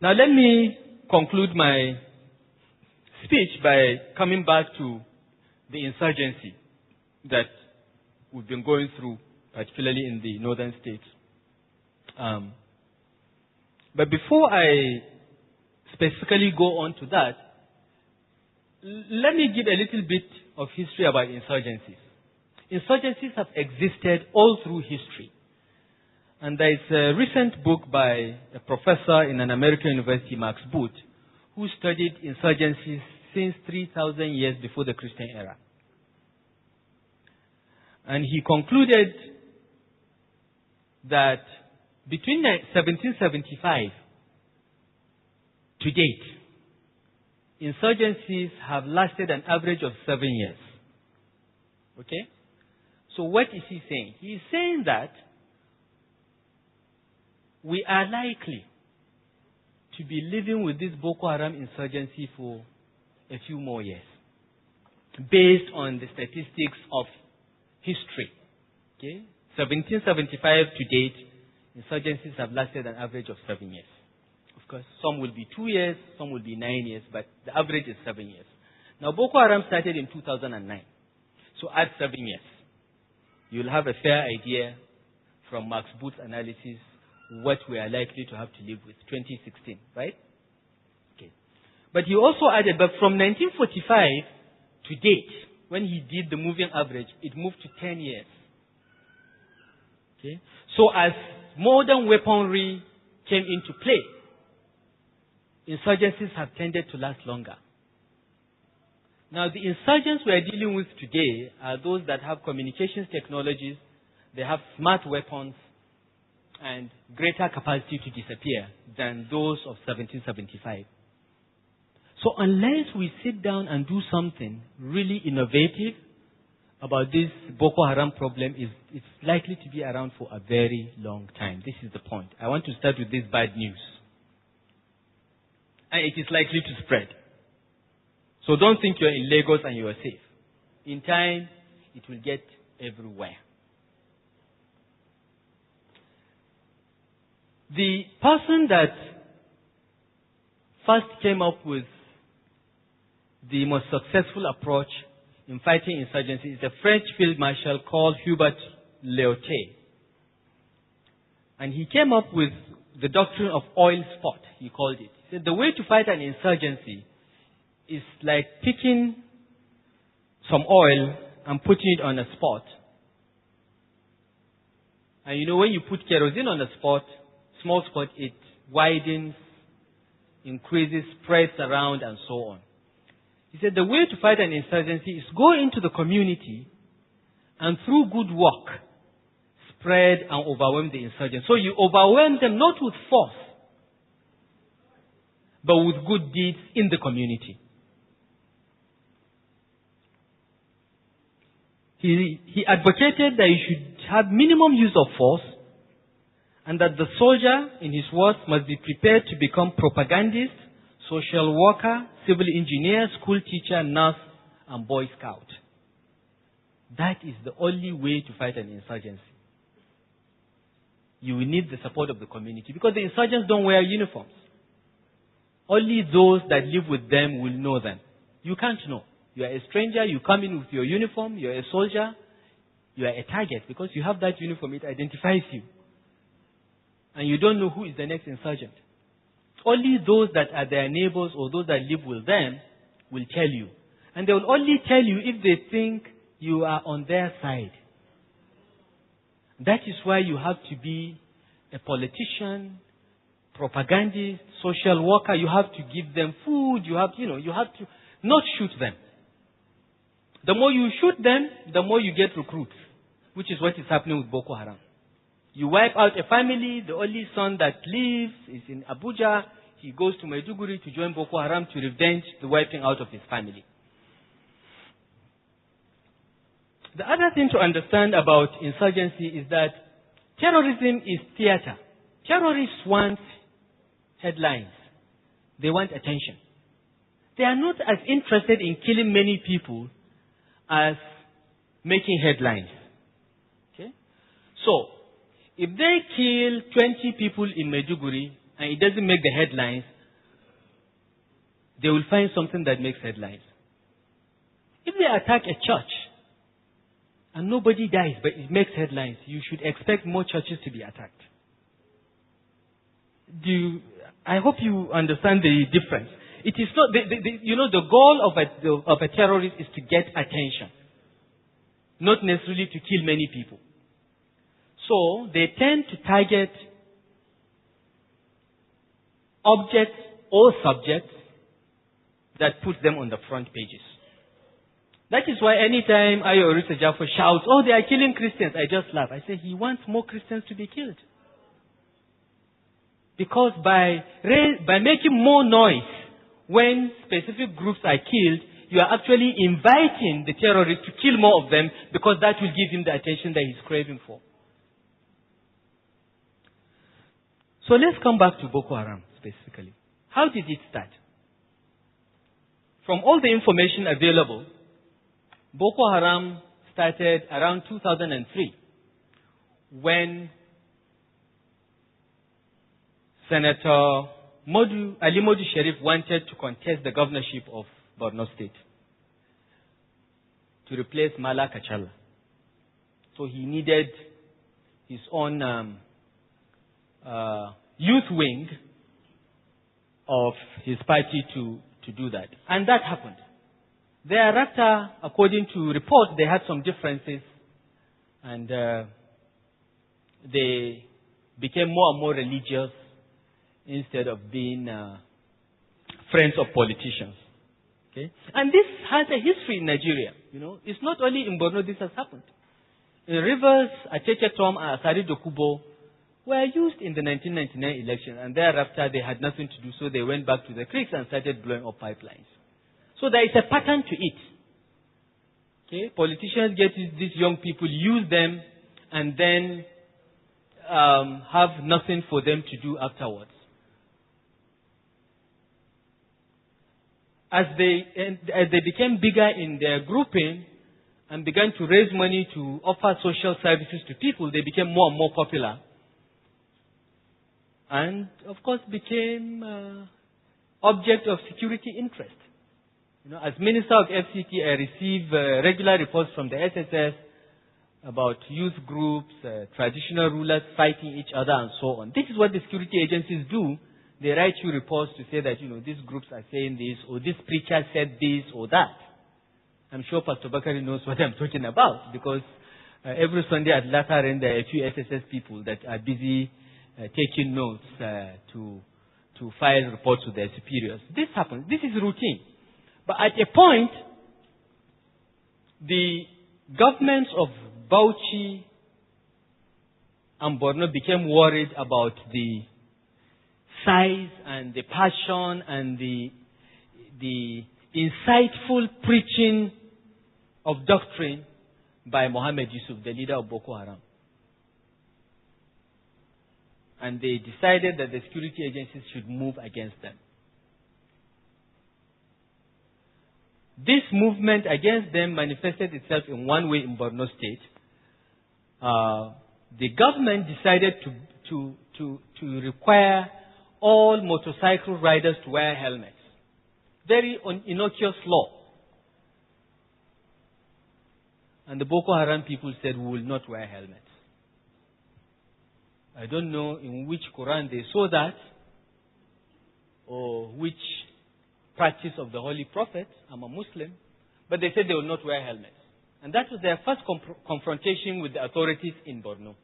Now let me conclude my speech by coming back to the insurgency that we've been going through, particularly in the northern states. But before I specifically go on to that, let me give a little bit of history about insurgencies. Insurgencies have existed all through history. And there is a recent book by a professor in an American university, Max Boot, who studied insurgencies since 3,000 years before the Christian era. And he concluded that between 1775 to date, insurgencies have lasted an average of 7 years. Okay? So what is he saying? He is saying that we are likely to be living with this Boko Haram insurgency for a few more years, based on the statistics of history. Okay? 1775 to date, insurgencies have lasted an average of 7 years. Of course, some will be 2 years, some will be 9 years, but the average is 7 years. Now, Boko Haram started in 2009. So add 7 years. You'll have a fair idea from Max Boot's analysis what we are likely to have to live with, 2016, right? Okay. But he also added, but from 1945 to date, when he did the moving average, it moved to 10 years. Okay. So as modern weaponry came into play, insurgencies have tended to last longer. Now, the insurgents we are dealing with today are those that have communications technologies, they have smart weapons, and greater capacity to disappear than those of 1775. So unless we sit down and do something really innovative about this Boko Haram problem, it's likely to be around for a very long time. This is the point. I want to start with this bad news. And it is likely to spread. So don't think you're in Lagos and you are safe. In time, it will get everywhere. The person that first came up with the most successful approach in fighting insurgency is a French field marshal called Hubert Lyautey. And he came up with the doctrine of oil spot, he called it. He said the way to fight an insurgency is like picking some oil and putting it on a spot. And you know, when you put kerosene on a spot, small spot, it widens, increases, spreads around, and so on. He said the way to fight an insurgency is go into the community and through good work, spread and overwhelm the insurgents. So you overwhelm them not with force, but with good deeds in the community. He advocated that you should have minimum use of force, and that the soldier, in his words, must be prepared to become propagandist, social worker, civil engineer, school teacher, nurse, and Boy Scout. That is the only way to fight an insurgency. You will need the support of the community, because the insurgents don't wear uniforms. Only those that live with them will know them. You can't know. You are a stranger, you come in with your uniform, you are a soldier, you are a target, because you have that uniform, it identifies you. And you don't know who is the next insurgent. Only those that are their neighbors or those that live with them will tell you. And they will only tell you if they think you are on their side. That is why you have to be a politician, propagandist, social worker. You have to give them food. You have to not shoot them. The more you shoot them, the more you get recruits, which is what is happening with Boko Haram. You wipe out a family, the only son that lives is in Abuja. He goes to Maiduguri to join Boko Haram to revenge the wiping out of his family. The other thing to understand about insurgency is that terrorism is theater. Terrorists want headlines. They want attention. They are not as interested in killing many people as making headlines. Okay? So, if they kill 20 people in Maiduguri, and it doesn't make the headlines, they will find something that makes headlines. If they attack a church and nobody dies, but it makes headlines, you should expect more churches to be attacked. I hope you understand the difference. It is not, the goal of a terrorist is to get attention, not necessarily to kill many people. So they tend to target objects or subjects that put them on the front pages. That is why anytime Ayo Orisa Jafo shouts, "Oh, they are killing Christians," I just laugh. I say he wants more Christians to be killed. Because by making more noise when specific groups are killed, you are actually inviting the terrorists to kill more of them, because that will give him the attention that he's craving for. So let's come back to Boko Haram specifically. How did it start? From all the information available, Boko Haram started around 2003 when Senator Ali Modu Sharif wanted to contest the governorship of Borno State to replace Mala Kachala. So he needed his own youth wing of his party to do that. And that happened. Thereafter, according to reports, they had some differences, and they became more and more religious instead of being friends of politicians. Okay? And this has a history in Nigeria. It's not only in Borno this has happened. In Rivers, Acheche Tom and Asari Dokubo were used in the 1999 election, and thereafter they had nothing to do, so they went back to the creeks and started blowing up pipelines. So there is a pattern to it. Okay? Politicians get these young people, use them, and then have nothing for them to do afterwards. As they became bigger in their grouping and began to raise money to offer social services to people, they became more and more popular. And, of course, became object of security interest. As Minister of FCT, I receive regular reports from the SSS about youth groups, traditional rulers fighting each other, and so on. This is what the security agencies do. They write you reports to say that, these groups are saying this, or this preacher said this or that. I'm sure Pastor Bakari knows what I'm talking about, because every Sunday at Lataren there are a few SSS people that are busy taking notes to file reports to their superiors. This happens. This is routine. But at a point, the governments of Bauchi and Borno became worried about the size and the passion and the insightful preaching of doctrine by Mohammed Yusuf, the leader of Boko Haram. And they decided that the security agencies should move against them. This movement against them manifested itself in one way in Borno State. The government decided to require all motorcycle riders to wear helmets. Very innocuous law. And the Boko Haram people said, we will not wear helmets. I don't know in which Quran they saw that, or which practice of the Holy Prophet. I'm a Muslim. But they said they will not wear helmets. And that was their first confrontation with the authorities in Borno.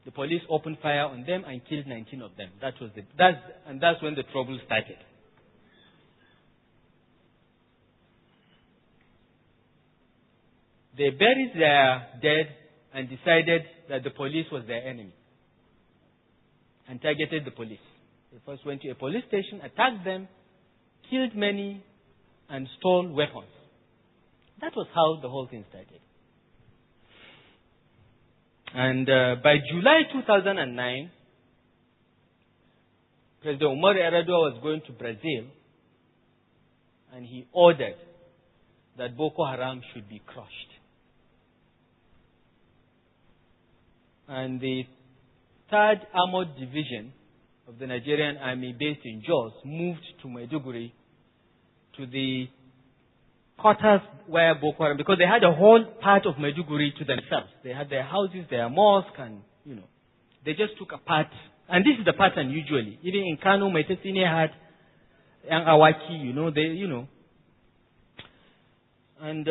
The police opened fire on them and killed 19 of them. That's when the trouble started. They buried their dead and decided that the police was their enemy and targeted the police. They first went to a police station, attacked them, killed many, and stole weapons. That was how the whole thing started. And by July 2009, President Umar Yar'Adua was going to Brazil, and he ordered that Boko Haram should be crushed. And the 3rd Armored Division of the Nigerian army based in Jos moved to Maiduguri, to the quarters where Boko Haram, because they had a whole part of Maiduguri to themselves. They had their houses, their mosque, and, they just took a part. And this is the pattern usually. Even in Kano, Maitesine had Yang Awaki, And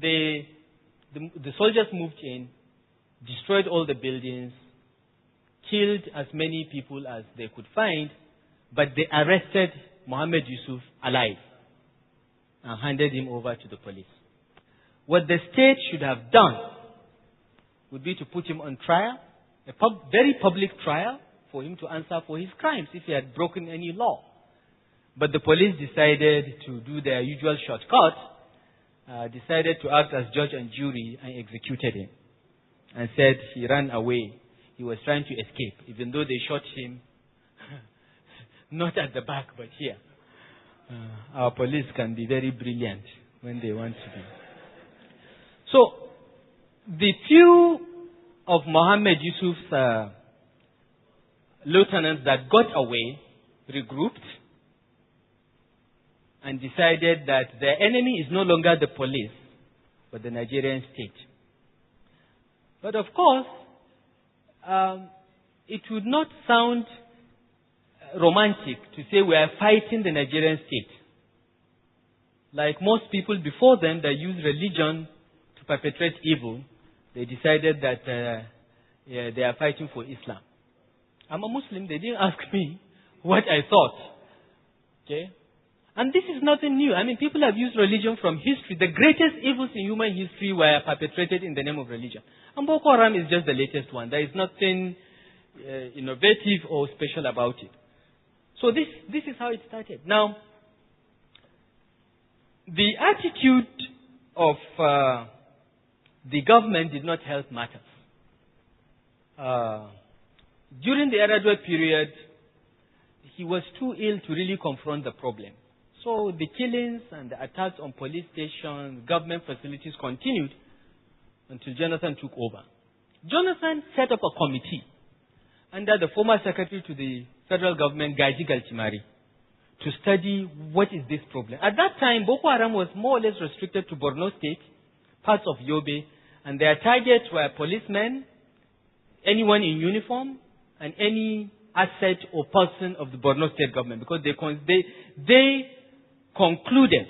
the soldiers moved in, destroyed all the buildings, killed as many people as they could find, but they arrested Mohammed Yusuf alive and handed him over to the police. What the state should have done would be to put him on trial, a very public trial, for him to answer for his crimes if he had broken any law. But the police decided to do their usual shortcut, decided to act as judge and jury, and executed him. And said he ran away. He was trying to escape, even though they shot him not at the back, but here. Our police can be very brilliant when they want to be. So, the few of Mohammed Yusuf's lieutenants that got away regrouped and decided that their enemy is no longer the police, but the Nigerian state. But of course, it would not sound romantic to say we are fighting the Nigerian state. Like most people before them that use religion to perpetrate evil, they decided that they are fighting for Islam. I'm a Muslim. They didn't ask me what I thought. Okay? And this is nothing new. I mean, people have used religion from history. The greatest evils in human history were perpetrated in the name of religion. And Boko Haram is just the latest one. There is nothing innovative or special about it. So this is how it started. Now, the attitude of the government did not help matters. During the Yaradua period, he was too ill to really confront the problem. So the killings and the attacks on police stations, government facilities continued until Jonathan took over. Jonathan set up a committee under the former secretary to the federal government, Gaji Galtimari, to study what is this problem. At that time, Boko Haram was more or less restricted to Borno State, parts of Yobe, and their targets were policemen, anyone in uniform, and any asset or person of the Borno State government, because they concluded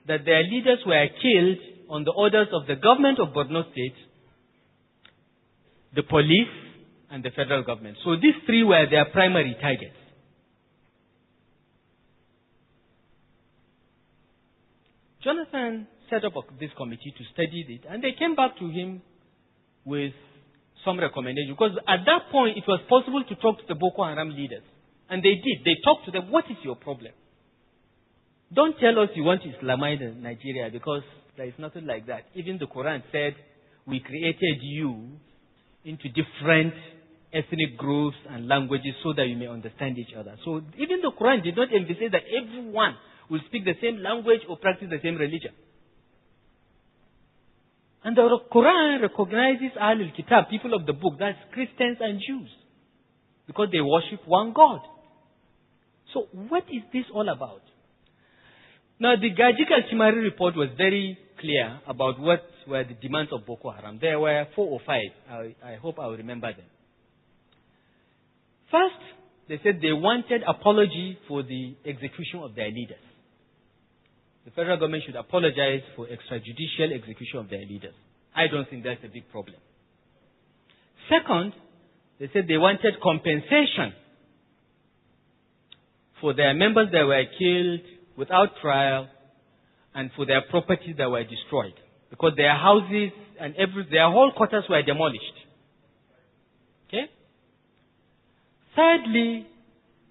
that their leaders were killed on the orders of the government of Borno State, the police, and the federal government. So these three were their primary targets. Jonathan set up this committee to study it, and they came back to him with some recommendations. Because at that point, it was possible to talk to the Boko Haram leaders. And they did. They talked to them. What is your problem? Don't tell us you want to Islamize Nigeria, because there is nothing like that. Even the Quran said, we created you into different ethnic groups and languages so that you may understand each other. So even the Quran did not emphasize that everyone will speak the same language or practice the same religion. And the Quran recognizes Ahlul Kitab, people of the book, that's Christians and Jews, because they worship one God. So what is this all about? Now, the Gaji Galtimari report was very clear about what were the demands of Boko Haram. There were 4 or 5. I hope I will remember them. First, they said they wanted apology for the execution of their leaders. The federal government should apologize for extrajudicial execution of their leaders. I don't think that's a big problem. Second, they said they wanted compensation for their members that were killed without trial and for their properties that were destroyed, because their houses and their whole quarters were demolished. Okay? Thirdly,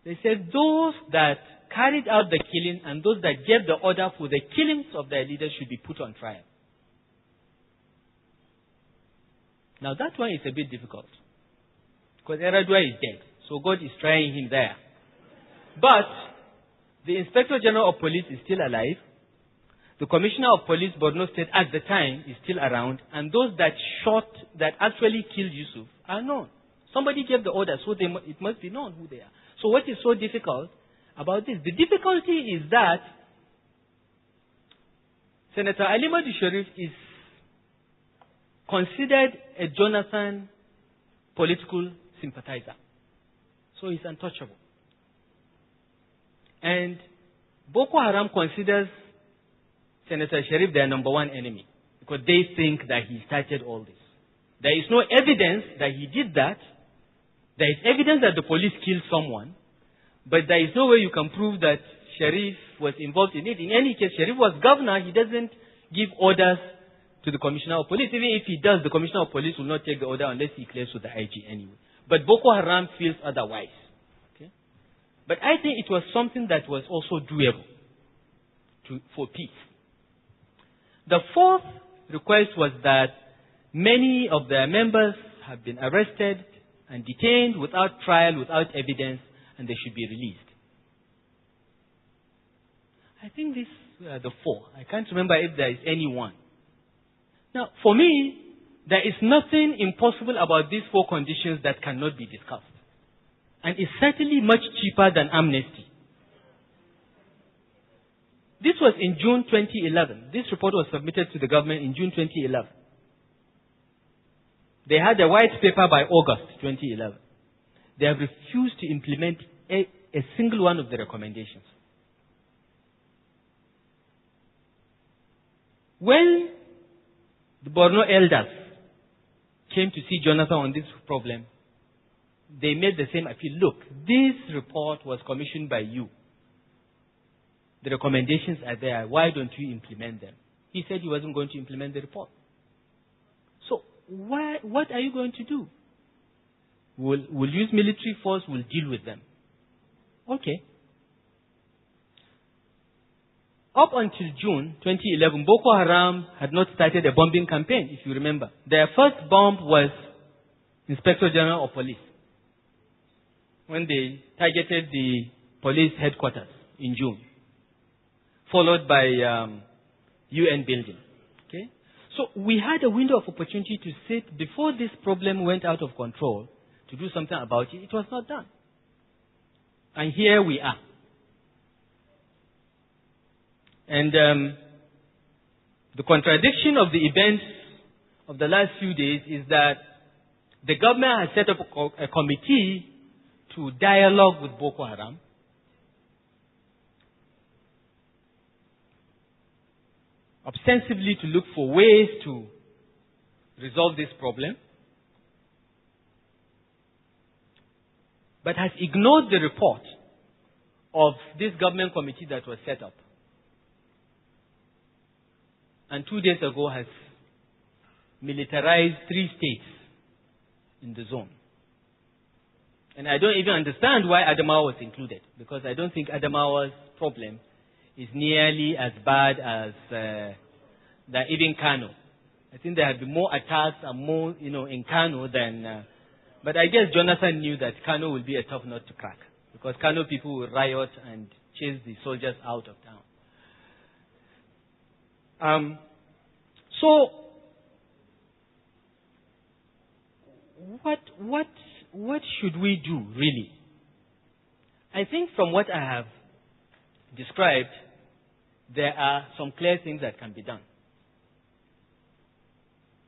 they said those that carried out the killing and those that gave the order for the killings of their leaders should be put on trial. Now that one is a bit difficult, because Yaradua is dead, so God is trying him there. But the Inspector General of Police is still alive. The Commissioner of Police, Borno State, at the time, is still around. And those that actually killed Yusuf are known. Somebody gave the order, so it must be known who they are. So what is so difficult about this? The difficulty is that Senator Ali Madu Sharif is considered a Jonathan political sympathizer. So he's untouchable. And Boko Haram considers Senator Sharif their number one enemy because they think that he started all this. There is no evidence that he did that. There is evidence that the police killed someone, but there is no way you can prove that Sharif was involved in it. In any case, Sharif was governor. He doesn't give orders to the Commissioner of Police. Even if he does, the Commissioner of Police will not take the order unless he clears with the IG anyway. But Boko Haram feels otherwise. Okay? But I think it was something that was also doable for peace. The fourth request was that many of their members have been arrested and detained without trial, without evidence, and they should be released. I think these are the four. I can't remember if there is any one. Now, for me, there is nothing impossible about these four conditions that cannot be discussed. And it's certainly much cheaper than amnesty. This was in June 2011. This report was submitted to the government in June 2011. They had a white paper by August 2011. They have refused to implement a single one of the recommendations. When the Borno elders came to see Jonathan on this problem, they made the same appeal. Look, this report was commissioned by you. The recommendations are there. Why don't you implement them? He said he wasn't going to implement the report. So, what are you going to do? We'll use military force, we'll deal with them. Okay. Up until June 2011, Boko Haram had not started a bombing campaign, if you remember. Their first bomb was Inspector General of Police, when they targeted the police headquarters in June, followed by UN building. Okay? So we had a window of opportunity to sit before this problem went out of control to do something about it. It was not done. And here we are. And the contradiction of the events of the last few days is that the government has set up a committee to dialogue with Boko Haram. Ostensibly to look for ways to resolve this problem, but has ignored the report of this government committee that was set up. And 2 days ago has militarized 3 states in the zone. And I don't even understand why Adamawa was included, because I don't think Adamawa's problem is nearly as bad as even Kano. I think there have been more attacks and more, in Kano than. But I guess Jonathan knew that Kano will be a tough nut to crack, because Kano people will riot and chase the soldiers out of town. So, what should we do, really? I think from what I have described, there are some clear things that can be done.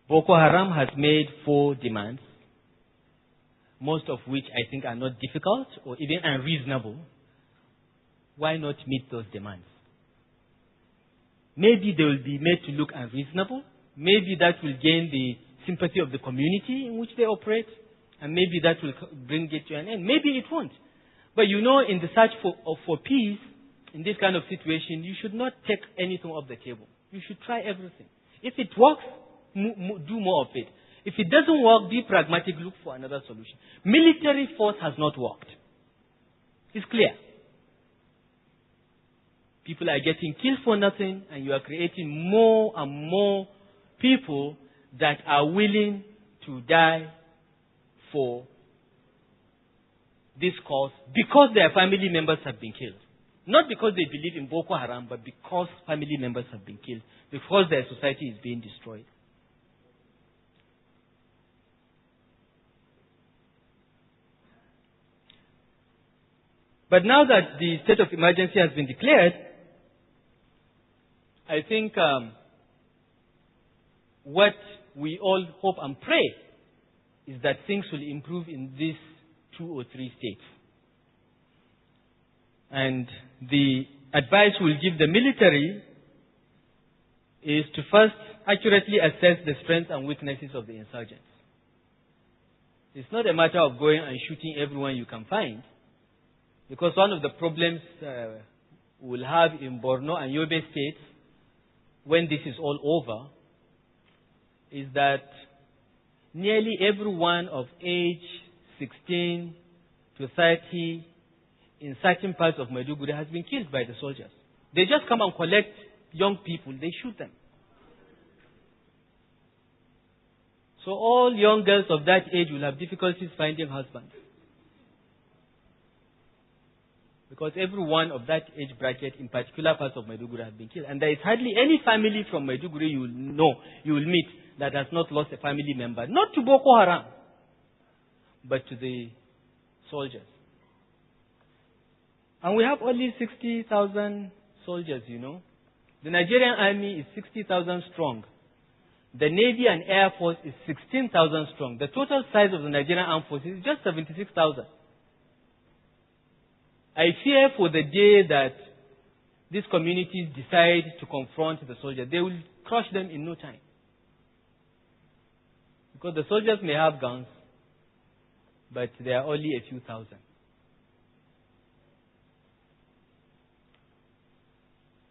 Boko Haram has made 4 demands, most of which I think are not difficult or even unreasonable. Why not meet those demands? Maybe they will be made to look unreasonable. Maybe that will gain the sympathy of the community in which they operate. And maybe that will bring it to an end. Maybe it won't. But in the search for peace, in this kind of situation, you should not take anything off the table. You should try everything. If it works, do more of it. If it doesn't work, be pragmatic, look for another solution. Military force has not worked. It's clear. People are getting killed for nothing, and you are creating more and more people that are willing to die for this cause because their family members have been killed. Not because they believe in Boko Haram, but because family members have been killed, because their society is being destroyed. But now that the state of emergency has been declared, I think what we all hope and pray is that things will improve in these 2 or 3 states. And the advice we'll give the military is to first accurately assess the strengths and weaknesses of the insurgents. It's not a matter of going and shooting everyone you can find, because one of the problems we'll have in Borno and Yobe states when this is all over is that nearly everyone of age 16 to 30 in certain parts of Maiduguri has been killed by the soldiers. They just come and collect young people, they shoot them. So all young girls of that age will have difficulties finding husbands. Because everyone of that age bracket in particular parts of Maiduguri has been killed. And there is hardly any family from Maiduguri you will meet that has not lost a family member. Not to Boko Haram, but to the soldiers. And we have only 60,000 soldiers, you know. The Nigerian army is 60,000 strong. The Navy and Air Force is 16,000 strong. The total size of the Nigerian armed forces is just 76,000. I fear for the day that these communities decide to confront the soldiers. They will crush them in no time. Because the soldiers may have guns, but they are only a few thousand.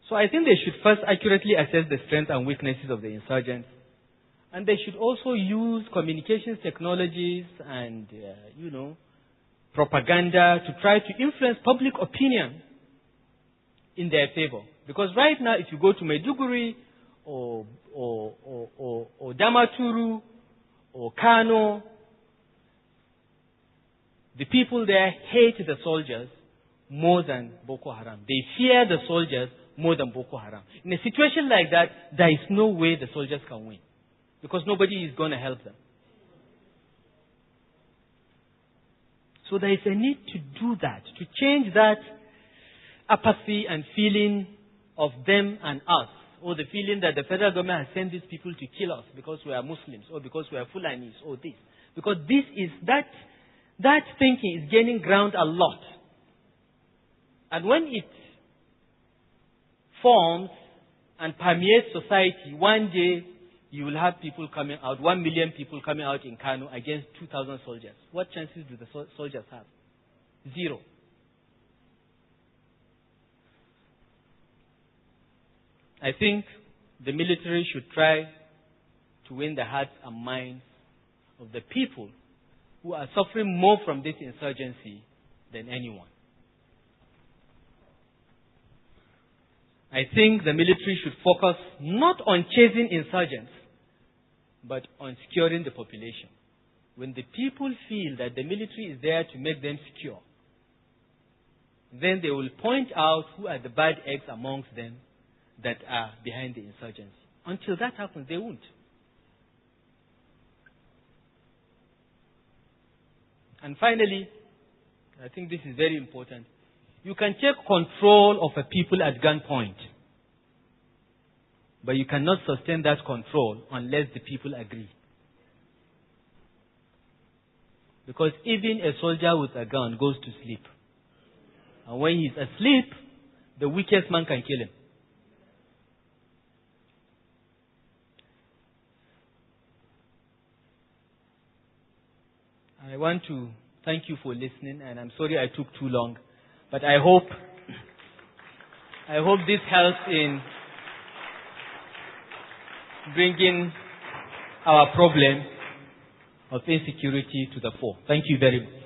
So I think they should first accurately assess the strengths and weaknesses of the insurgents. And they should also use communications technologies and, propaganda to try to influence public opinion in their favor. Because right now, if you go to Maiduguri or Damaturu or Kano, the people there hate the soldiers more than Boko Haram. They fear the soldiers more than Boko Haram. In a situation like that, there is no way the soldiers can win, because nobody is going to help them. So there is a need to do that, to change that apathy and feeling of them and us, or the feeling that the federal government has sent these people to kill us because we are Muslims, or because we are Fulanis, or this. Because this is, that thinking is gaining ground a lot. And when it forms and permeates society, one day you will have people coming out, 1 million people coming out in Kano against 2,000 soldiers. What chances do the soldiers have? Zero. I think the military should try to win the hearts and minds of the people who are suffering more from this insurgency than anyone. I think the military should focus not on chasing insurgents, but on securing the population. When the people feel that the military is there to make them secure, then they will point out who are the bad eggs amongst them that are behind the insurgency. Until that happens, they won't. And finally, I think this is very important. You can take control of a people at gunpoint, but you cannot sustain that control unless the people agree. Because even a soldier with a gun goes to sleep. And when he's asleep, the weakest man can kill him. I want to thank you for listening, and I'm sorry I took too long. But I hope this helps in bringing our problem of insecurity to the fore. Thank you very much.